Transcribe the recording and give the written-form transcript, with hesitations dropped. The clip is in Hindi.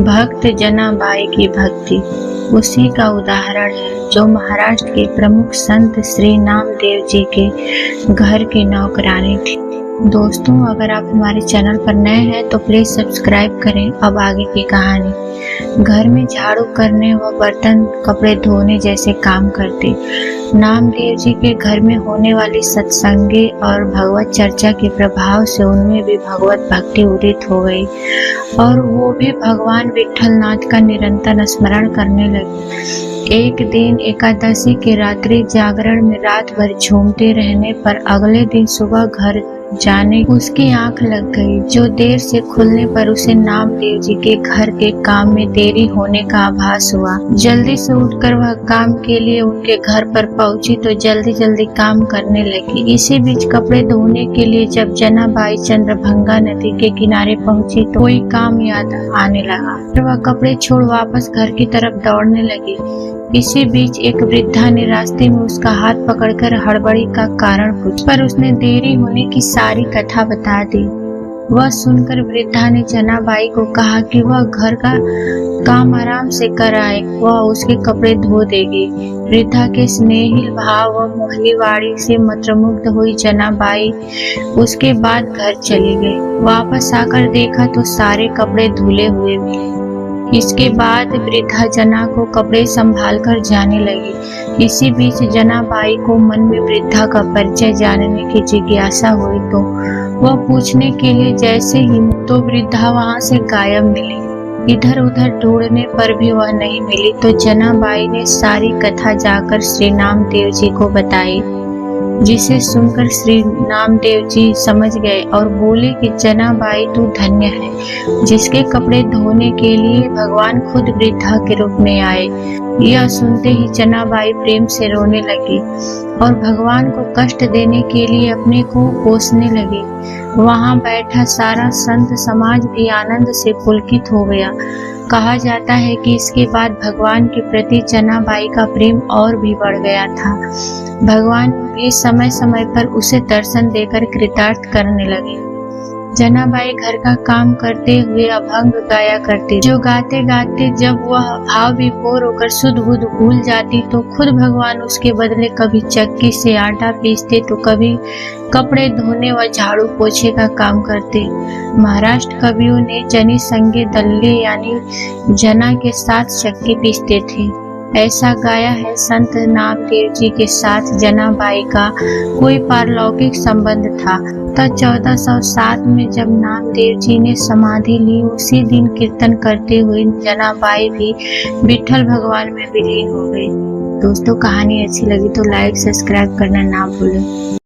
भक्त जनाबाई की भक्ति उसी का उदाहरण है जो महाराष्ट्र के प्रमुख संत श्री नामदेव जी के घर की नौकरानी थी। दोस्तों, अगर आप हमारे चैनल पर नए हैं तो प्लीज सब्सक्राइब करें। अब आगे की कहानी। घर में झाड़ू करने व बर्तन कपड़े धोने जैसे काम करते नामदेव जी के घर में होने वाली सत्संगे और भगवत चर्चा के प्रभाव से उनमें भी भगवत भक्ति उदित हो गई और वो भी भगवान विठलनाथ का निरंतर स्मरण करने लगे। एक दिन एकादशी के रात्रि जागरण में रात भर झूमते रहने पर अगले दिन सुबह घर जाने उसकी आंख लग गई, जो देर से खुलने पर उसे नामदेव जी के घर के काम में देरी होने का आभास हुआ। जल्दी से उठकर वह काम के लिए उनके घर पर पहुंची तो जल्दी जल्दी काम करने लगी। इसी बीच कपड़े धोने के लिए जब जनाबाई चंद्रभंगा नदी के किनारे पहुंची तो कोई काम याद आने लगा। वह कपड़े छोड़ वापस घर की तरफ दौड़ने लगी। इसी बीच एक वृद्धा ने रास्ते में उसका हाथ पकड़कर हड़बड़ी का कारण पूछा, पर उसने देरी होने की सारी कथा बता दी। वह सुनकर वृद्धा ने जनाबाई को कहा कि वह घर का काम आराम से कर आए, वह उसके कपड़े धो देगी। वृद्धा के स्नेहिल भाव व मोहली वाणी से मंत्रमुग्ध हुई जनाबाई उसके बाद घर चली गई। वापस आकर देखा तो सारे कपड़े धुले हुए मिले। इसके बाद वृद्धा जना को कपड़े संभाल कर जाने लगी। इसी बीच जनाबाई को मन में वृद्धा का परिचय जानने की जिज्ञासा हुई तो वह पूछने के लिए जैसे ही तो वृद्धा वहां से गायब मिली। इधर उधर ढूंढने पर भी वह नहीं मिली तो जनाबाई ने सारी कथा जाकर श्री नामदेव जी को बताई, जिसे सुनकर श्री नामदेव जी समझ गए और बोले कि जनाबाई तू धन्य है, जिसके कपड़े धोने के लिए भगवान खुद वृद्धा के रूप में आए। यह सुनते ही जनाबाई प्रेम से रोने लगी और भगवान को कष्ट देने के लिए अपने को कोसने लगी। वहां बैठा सारा संत समाज भी आनंद से पुलकित हो गया। कहा जाता है कि इसके बाद भगवान के प्रति जनाबाई का प्रेम और भी बढ़ गया था। भगवान भी समय समय पर उसे दर्शन देकर कृतार्थ करने लगे। जनाबाई घर का काम करते हुए अभंग गाया करती, जो गाते गाते जब वह भाव विभोर होकर शुद्ध बुद्ध भूल जाती तो खुद भगवान उसके बदले कभी चक्की से आटा पीसते तो कभी कपड़े धोने व झाड़ू पोछे का काम करते। महाराष्ट्र कवियों ने जनी संगे दल्ले यानी जना के साथ चक्की पीसते थे। ऐसा गाया है संत नामदेव जी के साथ जनाबाई का कोई पारलौकिक संबंध था। तब 1407 में जब नामदेव जी ने समाधि ली उसी दिन कीर्तन करते हुए जनाबाई भी विठल भगवान में विलीन हो गई। दोस्तों, कहानी अच्छी लगी तो लाइक सब्सक्राइब करना ना भूलें।